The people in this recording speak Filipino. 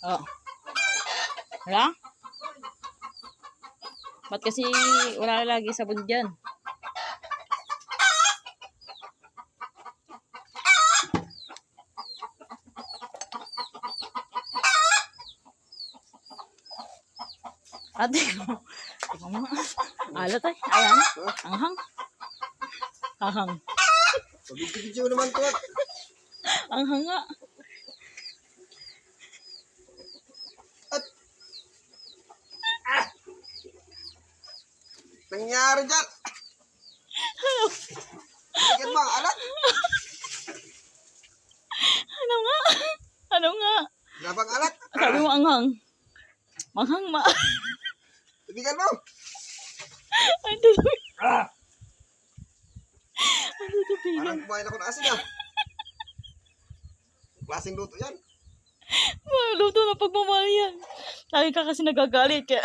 Oh. Wala? Ba't kasi wala lagi sabon dyan? Ate ko. Ikaw mo. Alat ay. Ayan. Anghang. Anghang. Pag-video naman to. Anghang nga. Nangyari dyan. Tingnan mo, alat. Ano nga? Ano nga? Labang alat. Sabi mo anghang. Manghang ma. Tingnan mo. Ay, tutupi. Ay, tutupigan. Parang kumain ako ng asin ah. Klaseng luto yan. Luto na pagmamahal yan. Lagi ka kasi nagagalit kaya.